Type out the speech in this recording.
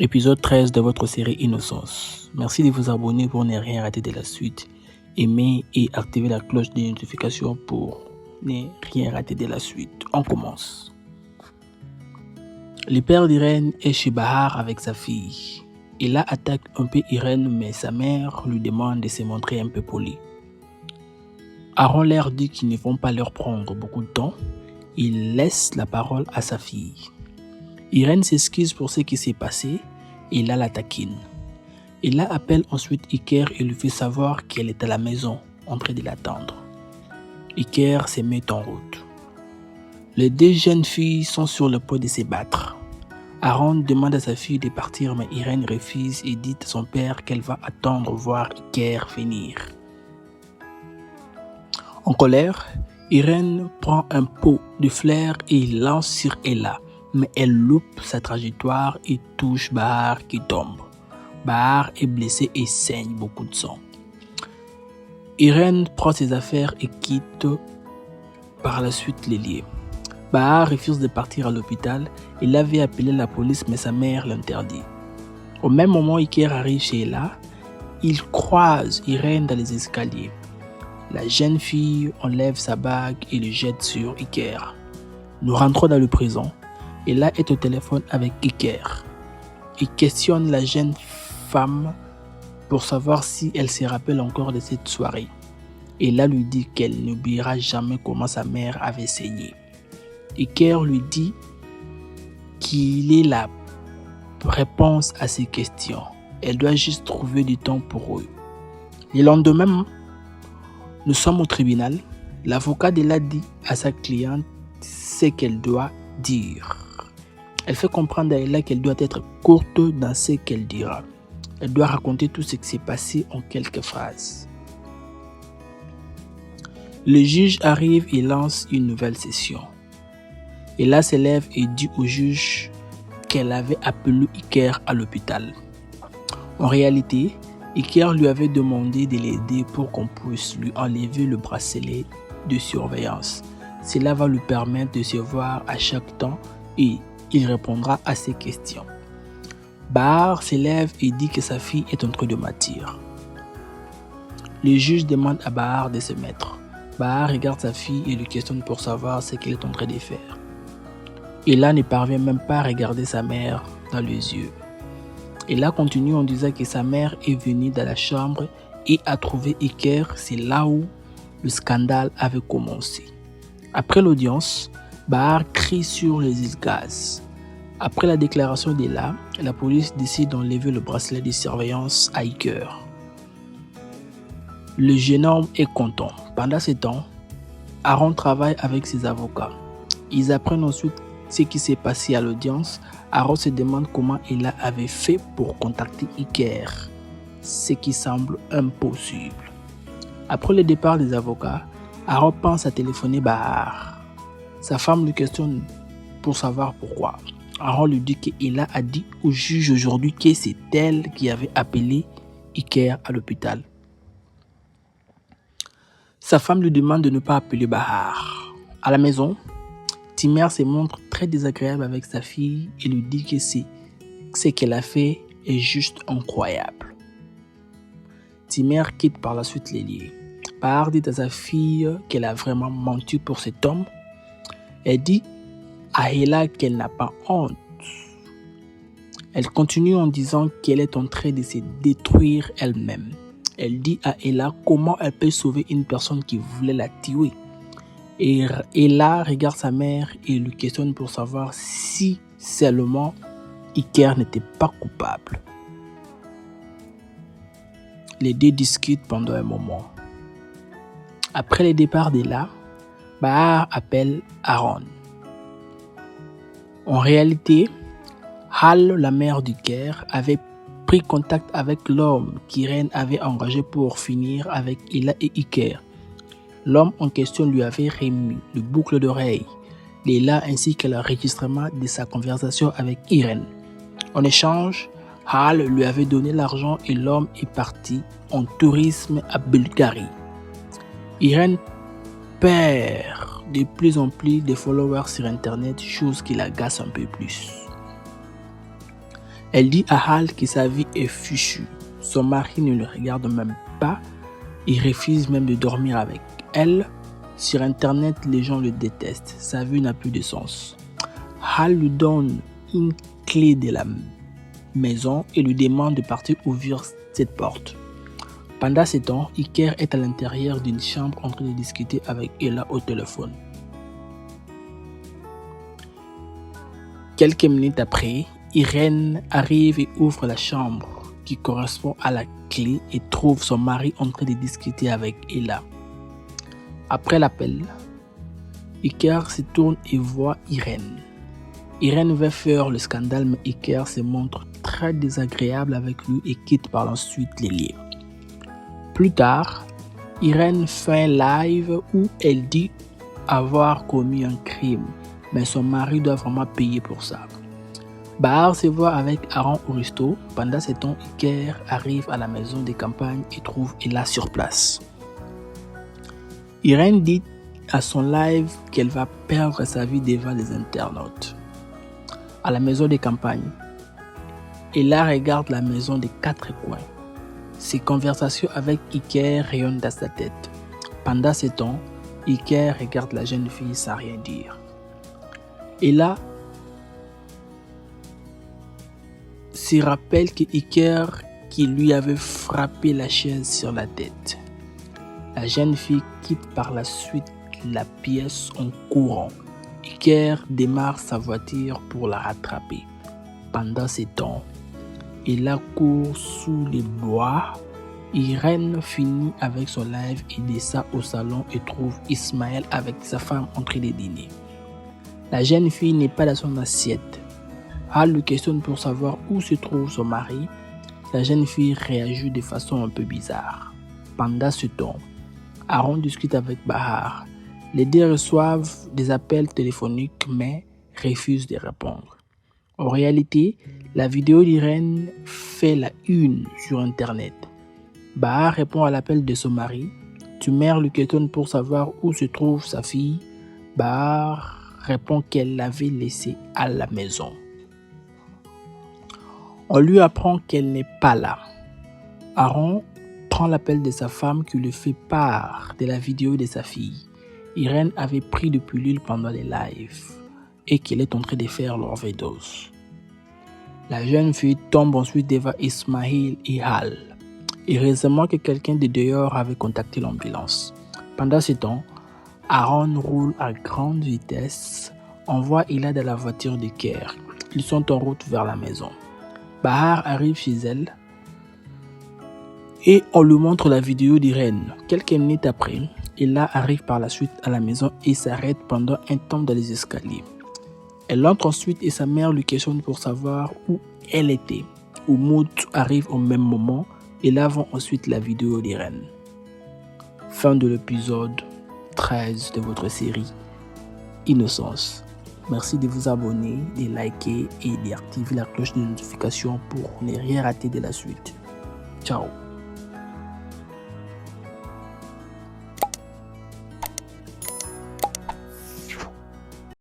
Épisode 13 de votre série Innocence. Merci de vous abonner pour ne rien rater de la suite. Aimez et activez la cloche de notification pour ne rien rater de la suite. On commence. Le père d'Irène est chez Bahar avec sa fille. Il attaque un peu Irène, mais sa mère lui demande de se montrer un peu poli. Aaron leur dit qu'ils ne vont pas leur prendre beaucoup de temps. Il laisse la parole à sa fille. Irène s'excuse pour ce qui s'est passé et la taquine. Il appelle ensuite Iker et lui fait savoir qu'elle est à la maison en train de l'attendre. Iker se met en route. Les deux jeunes filles sont sur le point de se battre. Aaron demande à sa fille de partir, mais Irène refuse et dit à son père qu'elle va attendre voir Iker venir. En colère, Irène prend un pot de fleurs et lance sur Ella, mais elle loupe sa trajectoire et touche Bahar qui tombe. Bahar est blessé et saigne beaucoup de sang. Irène prend ses affaires et quitte par la suite les lieux. Bahar refuse de partir à l'hôpital. Il avait appelé la police, mais sa mère l'interdit. Au même moment, Iker arrive chez Ella. Il croise Irène dans les escaliers. La jeune fille enlève sa bague et le jette sur Iker. Nous rentrons dans le présent. Ella est au téléphone avec Iker. Il questionne la jeune femme pour savoir si elle se rappelle encore de cette soirée. Ella lui dit qu'elle n'oubliera jamais comment sa mère avait saigné. Iker lui dit qu'il est la réponse à ses questions. Elle doit juste trouver du temps pour eux. Le lendemain, nous sommes au tribunal. L'avocat d'Ella dit à sa cliente ce qu'elle doit dire. Elle fait comprendre à Ella qu'elle doit être courte dans ce qu'elle dira. Elle doit raconter tout ce qui s'est passé en quelques phrases. Le juge arrive et lance une nouvelle session. Ella se lève et dit au juge qu'elle avait appelé Iker à l'hôpital. En réalité, Iker lui avait demandé de l'aider pour qu'on puisse lui enlever le bracelet de surveillance. Cela va lui permettre de se voir à chaque temps et il répondra à ses questions. Bahar se lève et dit que sa fille est en train de mentir. Le juge demande à Bahar de se mettre. Bahar regarde sa fille et lui questionne pour savoir ce qu'elle est en train de faire. Ella ne parvient même pas à regarder sa mère dans les yeux. Ella continue en disant que sa mère est venue dans la chambre et a trouvé Iker. C'est là où le scandale avait commencé. Après l'audience, Bahar crie sur les gaz. Après la déclaration d'Ella, la police décide d'enlever le bracelet de surveillance à Iker. Le jeune homme est content. Pendant ce temps, Aaron travaille avec ses avocats. Ils apprennent ensuite ce qui s'est passé à l'audience. Aaron se demande comment Ella avait fait pour contacter Iker, ce qui semble impossible. Après le départ des avocats, Aaron pense à téléphoner Bahar. Sa femme lui questionne pour savoir pourquoi. Aaron lui dit qu'Ella a dit au juge aujourd'hui que c'est elle qui avait appelé Iker à l'hôpital. Sa femme lui demande de ne pas appeler Bahar. À la maison, Timer se montre très désagréable avec sa fille et lui dit que ce qu'elle a fait est juste incroyable. Timer quitte par la suite les lieux. Bahar dit à sa fille qu'elle a vraiment menti pour cet homme. Elle dit à Ella qu'elle n'a pas honte. Elle continue en disant qu'elle est en train de se détruire elle-même. Elle dit à Ella comment elle peut sauver une personne qui voulait la tuer. Et Ella regarde sa mère et lui questionne pour savoir si seulement Iker n'était pas coupable. Les deux discutent pendant un moment. Après le départ d'Ella, Bahar appelle Aaron. En réalité, Hal, la mère d'Iker, avait pris contact avec l'homme qu'Irène avait engagé pour finir avec Ella et Iker. L'homme en question lui avait remis le boucle d'oreille d'Ella ainsi que l'enregistrement de sa conversation avec Irène. En échange, Hal lui avait donné l'argent et l'homme est parti en tourisme à Bulgarie. Irène perd de plus en plus de followers sur internet, chose qui l'agace un peu plus. Elle dit à Hal que sa vie est fichue. Son mari ne le regarde même pas. Il refuse même de dormir avec elle. Sur internet, les gens le détestent. Sa vie n'a plus de sens. Hal lui donne une clé de la maison et lui demande de partir ouvrir cette porte. Pendant ce temps, Iker est à l'intérieur d'une chambre en train de discuter avec Ella au téléphone. Quelques minutes après, Irène arrive et ouvre la chambre qui correspond à la clé et trouve son mari en train de discuter avec Ella. Après l'appel, Iker se tourne et voit Irène. Irène veut faire le scandale, mais Iker se montre très désagréable avec lui et quitte par la suite les lieux. Plus tard, Irène fait un live où elle dit avoir commis un crime, mais son mari doit vraiment payer pour ça. Bahar se voit avec Aaron au resto. Pendant ce temps, Iker arrive à la maison de campagne et trouve Ella sur place. Irène dit à son live qu'elle va perdre sa vie devant les internautes. À la maison de campagne, Ella regarde la maison des quatre coins. Ses conversations avec Iker rayonnent dans sa tête. Pendant ce temps, Iker regarde la jeune fille sans rien dire. Ella se rappelle que Iker qui lui avait frappé la chaise sur la tête. La jeune fille quitte par la suite la pièce en courant. Iker démarre sa voiture pour la rattraper. Pendant ce temps, Ella court sous les bois. Irène finit avec son live et descend au salon et trouve Ismaël avec sa femme en train de dîner. La jeune fille n'est pas dans son assiette. Hal le questionne pour savoir où se trouve son mari. La jeune fille réagit de façon un peu bizarre. Pendant ce temps, Aaron discute avec Bahar. Les deux reçoivent des appels téléphoniques mais refusent de répondre. En réalité, la vidéo d'Irène fait la une sur internet. Bahar répond à l'appel de son mari. Tumer le questionne pour savoir où se trouve sa fille. Bahar répond qu'elle l'avait laissée à la maison. On lui apprend qu'elle n'est pas là. Aaron prend l'appel de sa femme qui lui fait part de la vidéo de sa fille. Irène avait pris de pilule pendant les lives et qu'elle est en train de faire l'overdose. La jeune fille tombe ensuite devant Ismaël et Hal. Heureusement que quelqu'un de dehors avait contacté l'ambulance. Pendant ce temps, Aaron roule à grande vitesse. On voit Ella dans la voiture de Kerr. Ils sont en route vers la maison. Bahar arrive chez elle et on lui montre la vidéo d'Irène. Quelques minutes après, Ella arrive par la suite à la maison et s'arrête pendant un temps dans les escaliers. Elle entre ensuite et sa mère lui questionne pour savoir où elle était. Umut arrive au même moment et là vont ensuite la vidéo d'Irène. Fin de l'épisode 13 de votre série Innocence. Merci de vous abonner, de liker et d'activer la cloche de notification pour ne rien rater de la suite. Ciao.